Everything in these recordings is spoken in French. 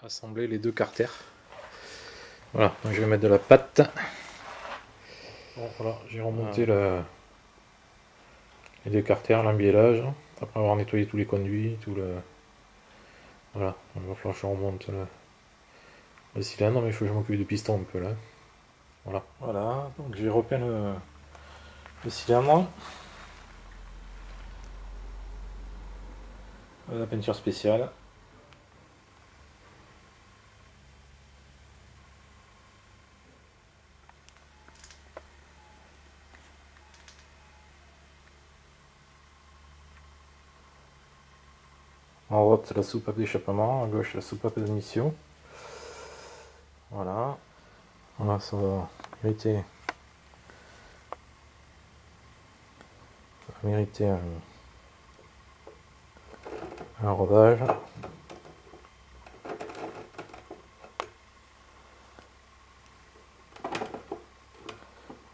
assembler les deux carters. Voilà, donc je vais mettre de la pâte. Bon, voilà, j'ai remonté les deux carters, l'embiellage, après avoir nettoyé tous les conduits, voilà, il va falloir que je remonte le cylindre, mais il faut que je m'occupe du piston un peu là. Voilà, donc j'ai repeint le cylindre. La peinture spéciale. En droite la soupape d'échappement, à gauche la soupape d'admission. Voilà. Voilà, ça va mériter un rodage.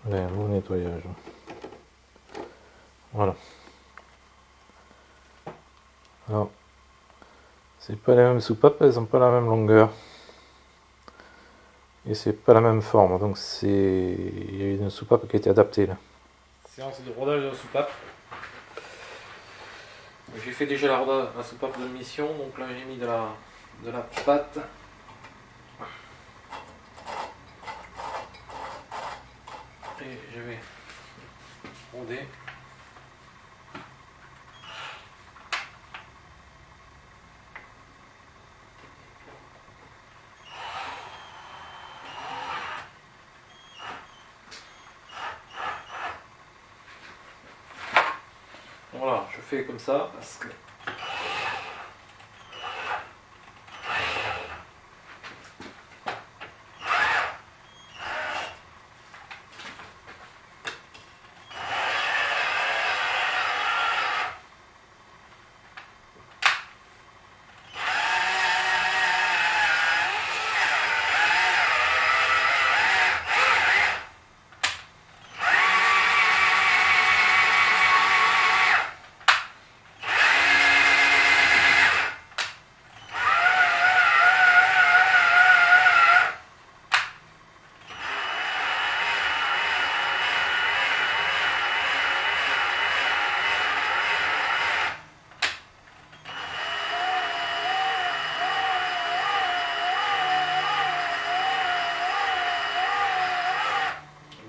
Allez, un beau nettoyage. Voilà. Alors, c'est pas les mêmes soupapes, elles n'ont pas la même longueur. Et c'est pas la même forme, donc il y a une soupape qui a été adaptée là. Séance de rodage de la soupape. J'ai fait déjà la soupape de mission, donc là j'ai mis de la pâte. Et je vais roder. Voilà, je fais comme ça parce que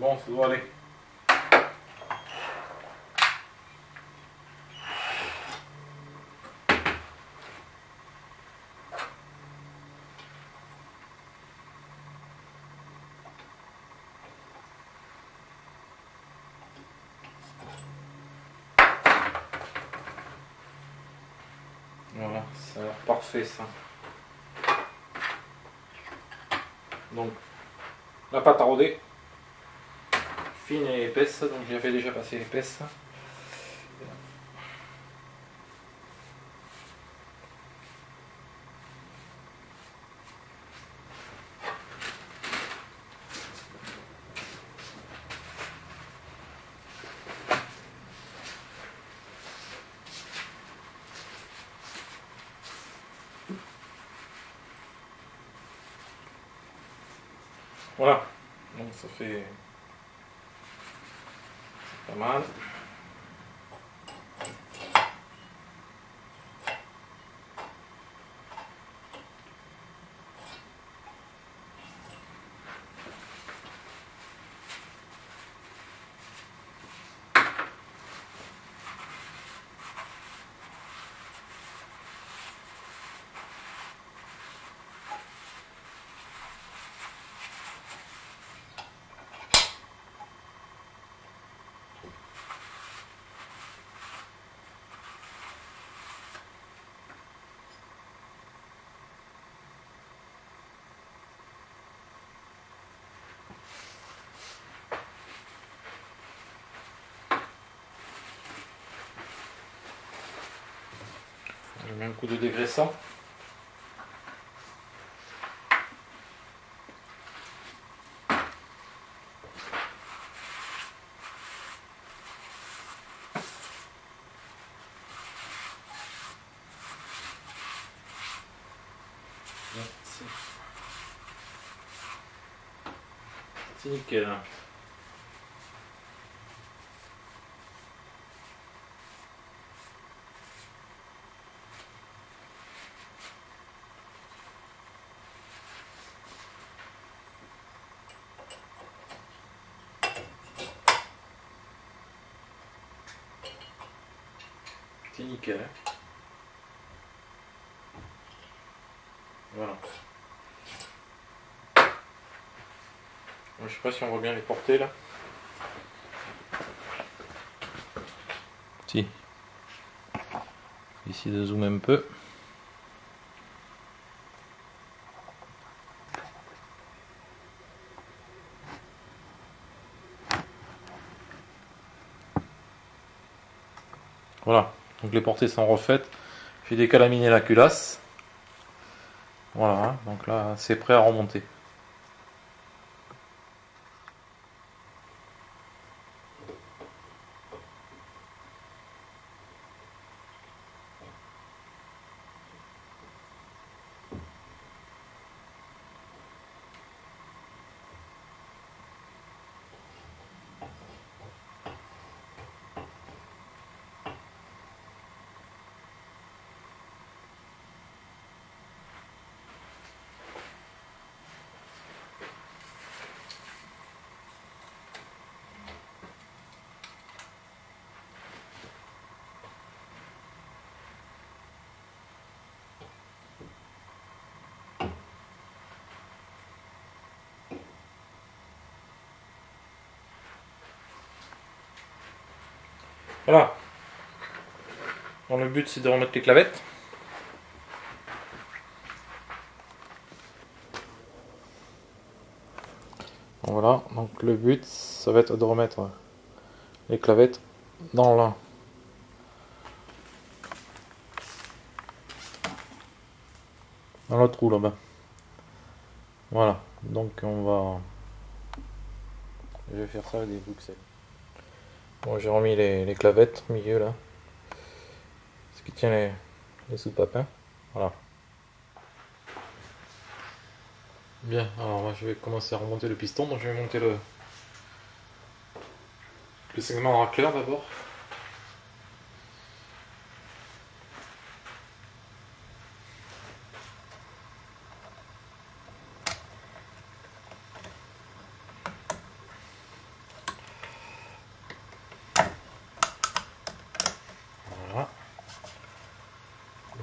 bon, ça doit aller. Voilà, ça a l'air parfait ça. Donc, la pâte à roder, fine et épaisse, donc j'avais déjà passé l'épaisse. Voilà, donc ça fait pas mal. Je mets un coup de dégraissant. C'est nickel. C'est nickel. Voilà. Je sais pas si on voit bien les portées là. Si. Ici de zoomer un peu. Voilà. Donc les portées sont refaites. J'ai décalaminé la culasse. Voilà. Donc là c'est prêt à remonter. Voilà. Donc le but c'est de remettre les clavettes. Voilà, donc le but ça va être de remettre les clavettes dans le trou là-bas. Voilà, donc je vais faire ça avec des bouxelles. Bon, j'ai remis les clavettes au milieu là, ce qui tient les soupapes. Voilà. Bien, alors moi je vais commencer à remonter le piston, donc je vais monter le segment racleur d'abord. Voilà.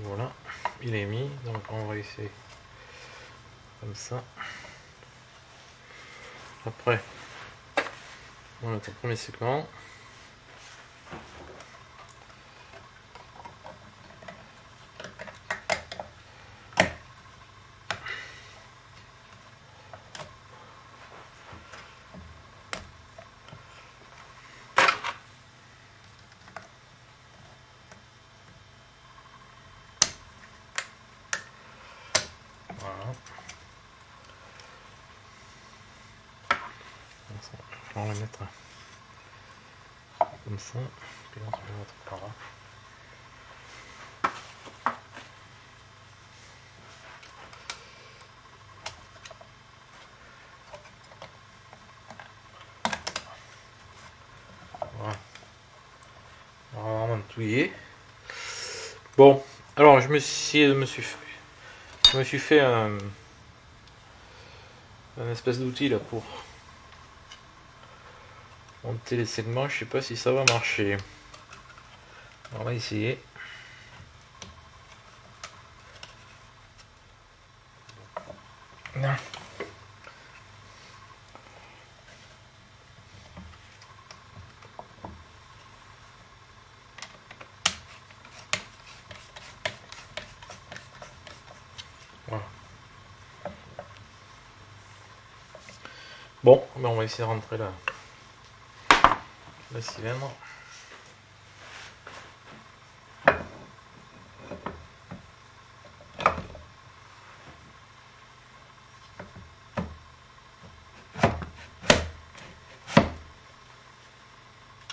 Voilà, il est mis, donc on va essayer comme ça. Après, on va mettre le premier segment. Voilà. On va le mettre comme ça. Puis là, on va le mettre par là. Voilà. On va vraiment touiller. Bon, alors je me suis fait un espèce d'outil là pour monter les segments. Je sais pas si ça va marcher. On va essayer. Non. Voilà. Bon, mais on va essayer de rentrer la cylindre.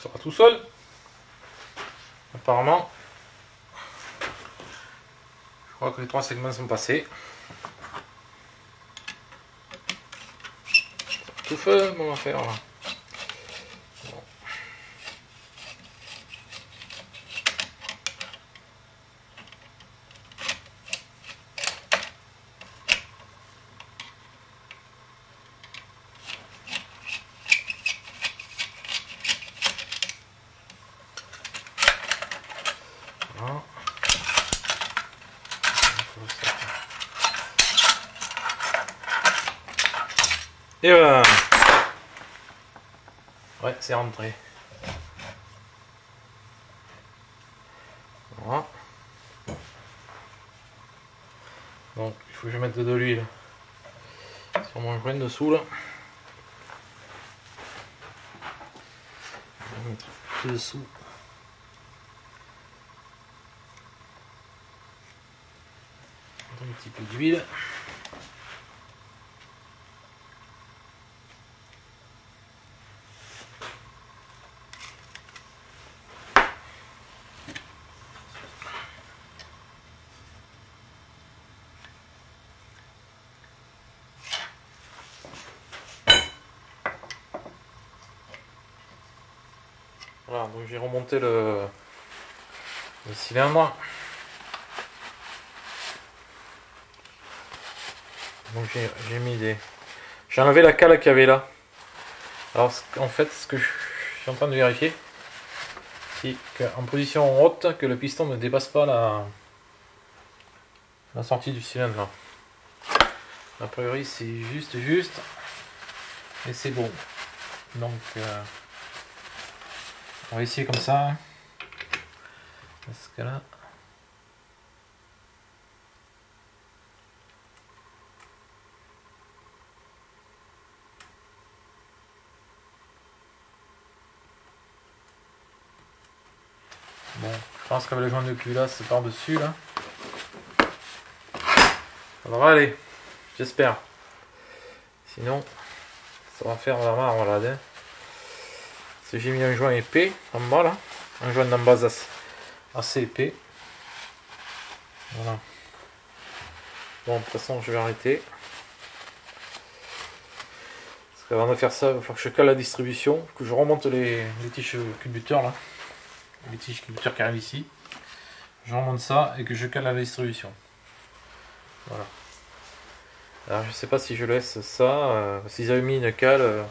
Ça va tout seul. Apparemment. Je crois que les 3 segments sont passés. tout feu mon affaire là. Bon. Voilà. Et voilà. Ouais, c'est rentré. Voilà. Donc, il faut que je mette de l'huile sur mon joint dessous là. Je vais mettre plus dessous. Un petit peu d'huile. Voilà, donc j'ai remonté le cylindre. Donc j'ai mis des... J'ai enlevé la cale qu'il y avait là. Alors en fait, ce que je suis en train de vérifier, c'est qu'en position haute, que le piston ne dépasse pas la sortie du cylindre là. A priori c'est juste et c'est bon. Donc on va essayer comme ça. Parce que là... Bon, je pense qu'avec le joint de culasse c'est par-dessus là. Ça devrait aller, j'espère. Sinon, ça va faire vraiment la malade. Hein. Si j'ai mis un joint épais en bas là, un joint d'en bas assez épais. Voilà. Bon, de toute façon, je vais arrêter. Parce qu'avant de faire ça, il va falloir que je cale la distribution, que je remonte les tiges culbuteurs là. Les tiges culbuteurs qui arrivent ici. Je remonte ça et que je cale la distribution. Voilà. Alors je sais pas si je laisse ça, s'ils avaient mis une cale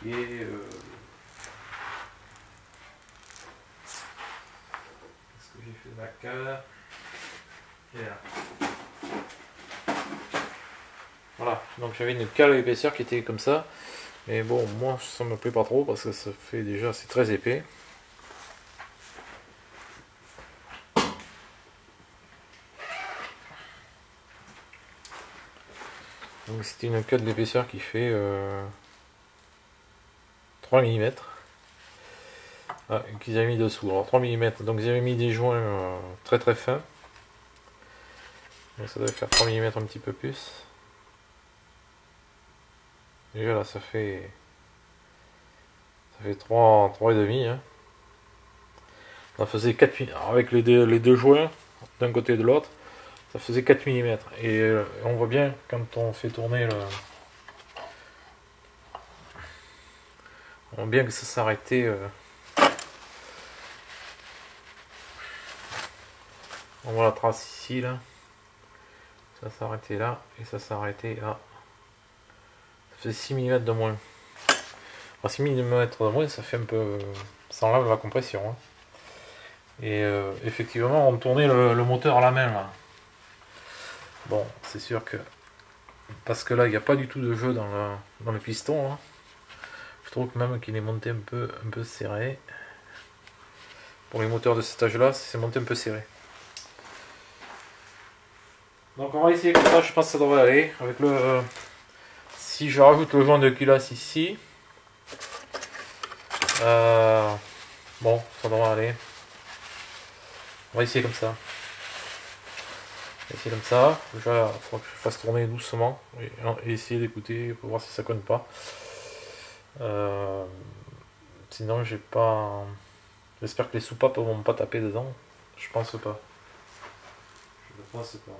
qui est qu'est-ce que j'ai fait de la cale? Voilà, donc j'avais une cale à épaisseur qui était comme ça, mais bon, moi ça me plaît pas trop parce que ça fait déjà, c'est très épais. Donc c'était une cale d'épaisseur qui fait 3 mm. Ah, qu'ils avaient mis dessous. Alors 3 mm, donc ils avaient mis des joints très très fins. Donc ça doit faire 3 mm un petit peu plus. Déjà là ça fait 3,5 hein. Ça faisait 4 mm. Alors, avec les deux joints d'un côté et de l'autre, ça faisait 4 mm. Et on voit bien quand on fait tourner le... On voit bien que ça s'arrêtait... On voit la trace ici là. Ça s'arrêtait là et ça s'arrêtait là. Ça faisait 6 mm de moins. Alors, 6 mm de moins, ça fait un peu... Ça enlève la compression. Hein. Et effectivement, on tournait le moteur à la main là. Bon, c'est sûr que... Parce que là, il n'y a pas du tout de jeu dans le piston. Hein. Je trouve que même qu'il est monté un peu serré. Pour les moteurs de cet âge là, c'est monté un peu serré. Donc on va essayer comme ça, je pense que ça devrait aller. Avec le... Si je rajoute le joint de culasse ici, bon, ça devrait aller. On va essayer comme ça. On va essayer comme ça. Déjà, il faudra que je fasse tourner doucement et essayer d'écouter pour voir si ça conne pas. Sinon, j'ai pas. J'espère que les soupapes vont pas taper dedans. Je pense pas. Je ne pense pas.